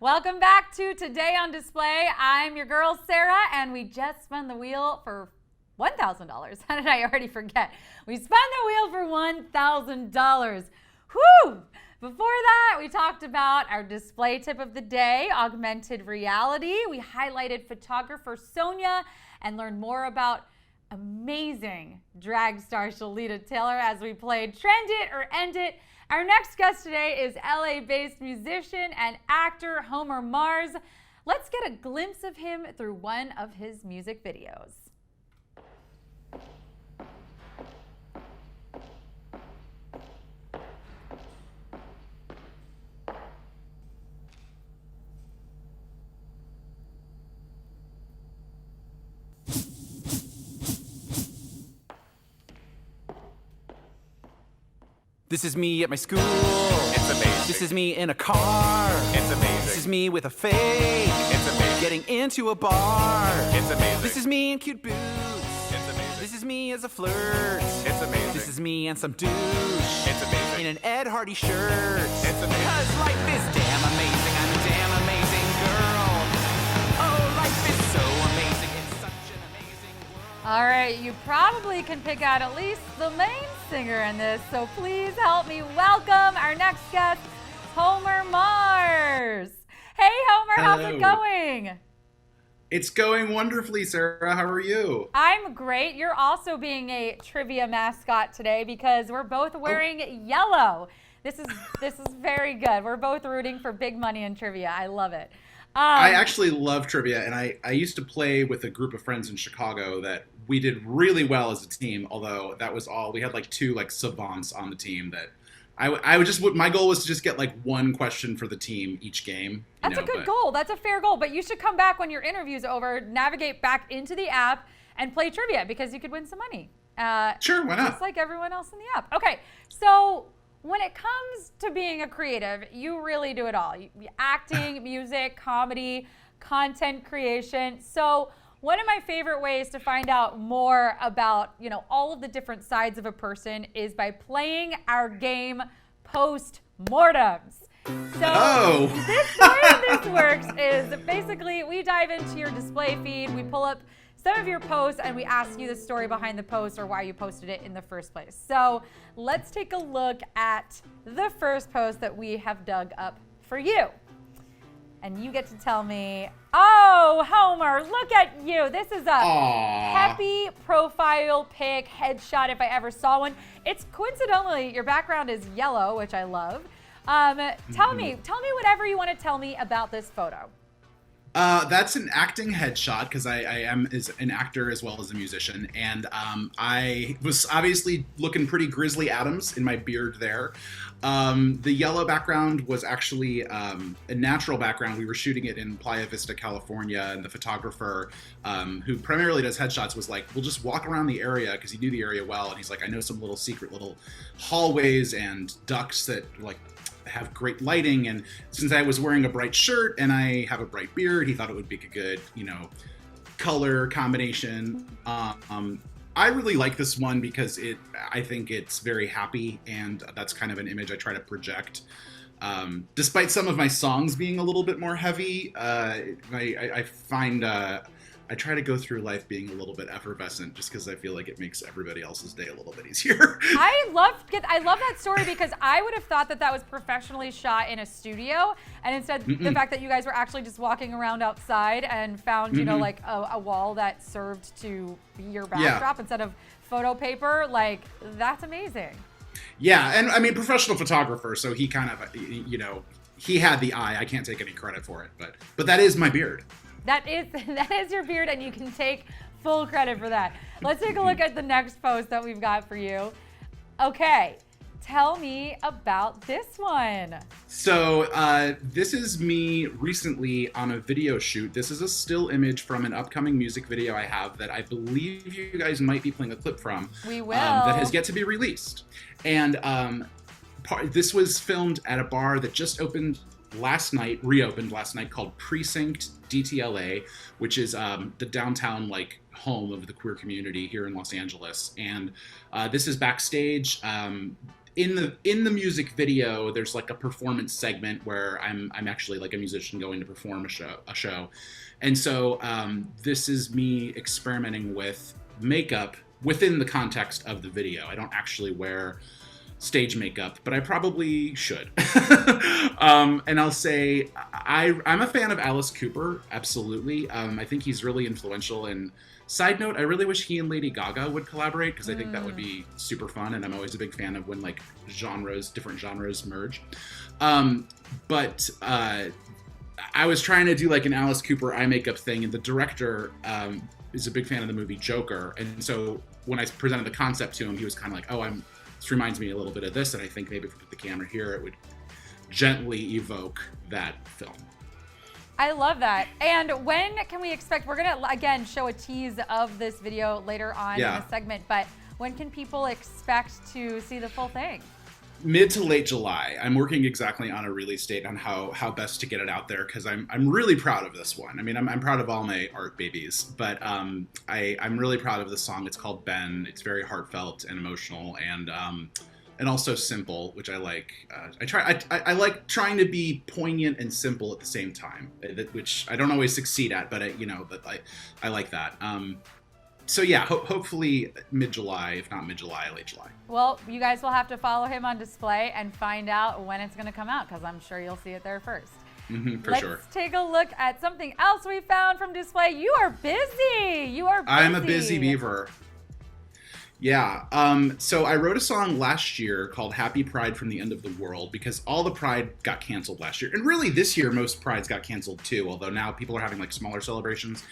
Welcome back to Today on Display. I'm your girl, Sarah, and we just spun the wheel for $1,000. How did I already forget? We spun the wheel for $1,000. Whew! Before that, we talked about our display tip of the day, augmented reality. We highlighted photographer Sonia and learned more about amazing drag star Shalita Taylor as we played Trend It or End It. Our next guest today is LA-based musician and actor Homer Mars. Let's get a glimpse of him through one of his music videos. This is me at my school. It's amazing. This is me in a car. It's amazing. This is me with a fake. It's amazing. Getting into a bar. It's amazing. This is me in cute boots. It's amazing. This is me as a flirt. It's amazing. This is me and some douche. It's amazing. In an Ed Hardy shirt. It's amazing. 'Cause life is damn amazing. I'm a damn amazing girl. Oh, life is so amazing. It's such an amazing world. All right, you probably can pick out at least the main singer in this, so please help me welcome our next guest, Homer Mars. Hey, Homer, how's it going? It's going wonderfully, Sarah. How are you? I'm great. You're also being a trivia mascot today because we're both wearing yellow. This is very good. We're both rooting for big money in trivia. I love it. I actually love trivia, and I used to play with a group of friends in Chicago that we did really well as a team, although that was all. We had like two like savants on the team that I would just, my goal was to just get like one question for the team each game. That's a good goal. That's a fair goal. But you should come back when your interview's over, navigate back into the app, and play trivia because you could win some money. Sure, why not? Just like everyone else in the app. Okay, so when it comes to being a creative, you really do it all. Acting, music, comedy, content creation. So one of my favorite ways to find out more about, all of the different sides of a person is by playing our game Post-Mortems. So the way this works is basically we dive into your display feed, we pull up some of your posts, and we ask you the story behind the post or why you posted it in the first place. So let's take a look at the first post that we have dug up for you. And you get to tell me, oh, Homer, look at you. This is a happy profile pic, headshot if I ever saw one. It's coincidentally, your background is yellow, which I love. Tell me whatever you want to tell me about this photo. That's an acting headshot because I am an actor as well as a musician, and I was obviously looking pretty Grizzly Adams in my beard there. The yellow background was actually a natural background. We were shooting it in Playa Vista, California, and the photographer, who primarily does headshots, was like, we'll just walk around the area, because he knew the area well, and he's like, I know some little secret little hallways and ducts that like have great lighting, and since I was wearing a bright shirt and I have a bright beard, he thought it would be a good, color combination. I really like this one because I think it's very happy, and that's kind of an image I try to project. Despite some of my songs being a little bit more heavy, I find I try to go through life being a little bit effervescent just because I feel like it makes everybody else's day a little bit easier. I love that story because I would have thought that was professionally shot in a studio, and instead the fact that you guys were actually just walking around outside and found, like a wall that served to be your backdrop instead of photo paper, like that's amazing. Yeah, and I mean, professional photographer, so he kind of, he had the eye. I can't take any credit for it, but that is my beard. That is your beard, and you can take full credit for that. Let's take a look at the next post that we've got for you. Okay, tell me about this one. So this is me recently on a video shoot. This is a still image from an upcoming music video I have that I believe you guys might be playing a clip from. We will. That has yet to be released. And this was filmed at a bar that just reopened last night, called Precinct DTLA, which is the downtown home of the queer community here in Los Angeles. And this is backstage. in the music video, there's like a performance segment where I'm actually like a musician going to perform a show, and so this is me experimenting with makeup within the context of the video. I don't actually wear stage makeup, but I probably should. And I'll say I'm a fan of Alice Cooper, absolutely. I think he's really influential. And side note, I really wish he and Lady Gaga would collaborate, because I think that would be super fun. And I'm always a big fan of when like different genres merge. But I was trying to do like an Alice Cooper eye makeup thing, and the director is a big fan of the movie Joker. And so when I presented the concept to him, he was kind of like, oh, this reminds me a little bit of this, and I think maybe if we put the camera here, it would gently evoke that film. I love that. And when can we expect, we're going to, again, show a tease of this video later on in the segment, but when can people expect to see the full thing? Mid to late July. I'm working exactly on a release date on how best to get it out there, because I'm really proud of this one. I mean, I'm proud of all my art babies, but I'm really proud of this song. It's called Ben. It's very heartfelt and emotional, and also simple, which I like. I like trying to be poignant and simple at the same time, which I don't always succeed at, but I like that. So yeah, hopefully mid-July, if not mid-July, late July. Well, you guys will have to follow him on Display and find out when it's going to come out, because I'm sure you'll see it there first. For sure. Let's take a look at something else we found from Display. You are busy. I'm a busy beaver. Yeah. So I wrote a song last year called Happy Pride from the End of the World, because all the Pride got canceled last year. And really this year, most Prides got canceled too, although now people are having like smaller celebrations.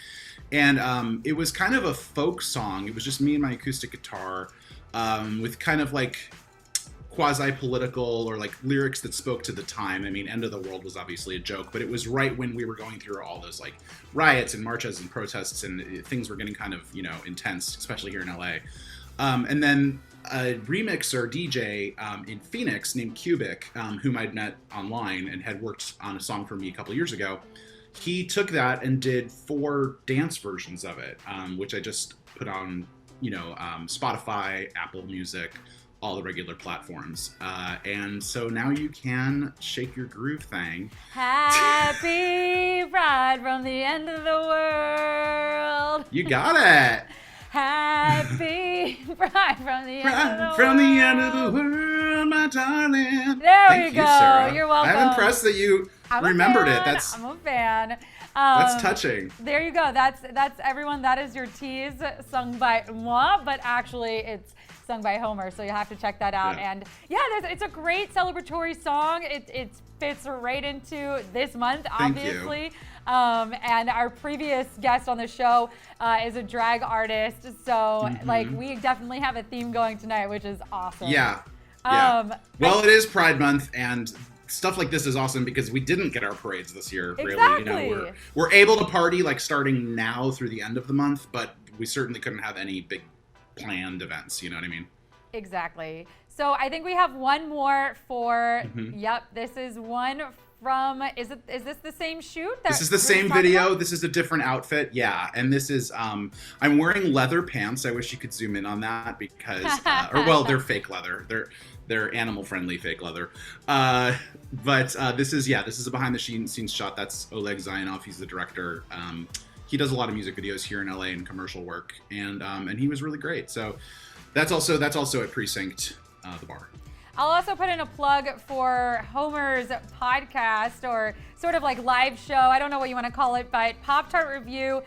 And it was kind of a folk song. It was just me and my acoustic guitar with kind of like quasi-political or like lyrics that spoke to the time. I mean, End of the World was obviously a joke, but it was right when we were going through all those like riots and marches and protests, and things were getting kind of, intense, especially here in LA. And then a remixer DJ in Phoenix named Cubic, whom I'd met online and had worked on a song for me a couple years ago, he took that and did 4 dance versions of it, which I just put on, Spotify, Apple Music, all the regular platforms. And so now you can shake your groove thing. Happy Pride from the end of the world. You got it. Happy Pride from the end of the world. From the end of the world, my darling. There you go. Sarah. You're welcome. I'm impressed that you remembered it. I'm a fan. That's touching. There you go. That's everyone. That is your tease, sung by moi, but actually it's sung by Homer. So you have to check that out. Yeah. And it's a great celebratory song. It fits right into this month, obviously. And our previous guest on the show is a drag artist. So we definitely have a theme going tonight, which is awesome. Yeah. Well, it is Pride Month, and stuff like this is awesome because we didn't get our parades this year. Exactly. Really, we're able to party like starting now through the end of the month, but we certainly couldn't have any big planned events. You know what I mean? Exactly. So I think we have one more for. Yep, this is one from. Is this the same shoot? This is the same video. About? This is a different outfit. Yeah, and this is. I'm wearing leather pants. I wish you could zoom in on that because, they're fake leather. They're animal-friendly fake leather. But this is a behind-the-scenes shot. That's Oleg Zayanov. He's the director. He does a lot of music videos here in LA and commercial work, and he was really great. So that's also at Precinct, the bar. I'll also put in a plug for Homer's podcast, or sort of like live show. I don't know what you want to call it, but Pop-Tart Review.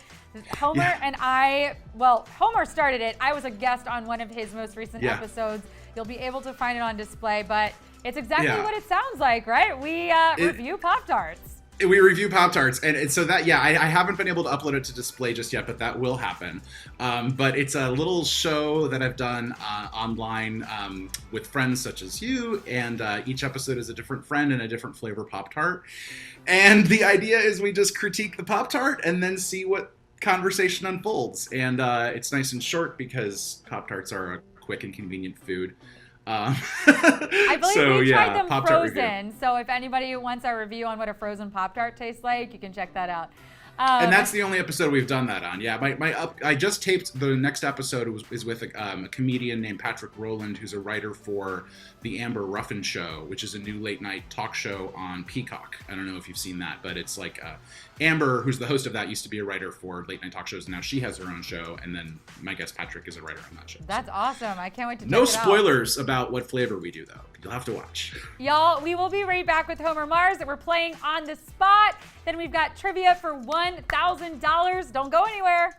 Homer and Homer started it. I was a guest on one of his most recent episodes. You'll be able to find it on Display, but it's exactly what it sounds like, right? We review Pop-Tarts. We review Pop-Tarts, and so that, I haven't been able to upload it to Display just yet, but that will happen. But it's a little show that I've done online with friends such as you, and each episode is a different friend and a different flavor Pop-Tart. And the idea is we just critique the Pop-Tart and then see what conversation unfolds. And it's nice and short because Pop-Tarts are a quick and convenient food. I believe we tried them Pop-Tart frozen. review. So if anybody wants our review on what a frozen Pop-Tart tastes like, you can check that out. And that's the only episode we've done that on. Yeah, I just taped the next episode is with a comedian named Patrick Rowland, who's a writer for the Amber Ruffin Show, which is a new late night talk show on Peacock. I don't know if you've seen that, but it's like Amber, who's the host of that, used to be a writer for late night talk shows, and now she has her own show. And then my guest Patrick is a writer on that show. That's awesome. I can't wait to check No it out. spoilers about what flavor we do, though. You'll have to watch. Y'all, we will be right back with Homer Mars that we're playing on the spot. Then we've got trivia for $1,000. Don't go anywhere.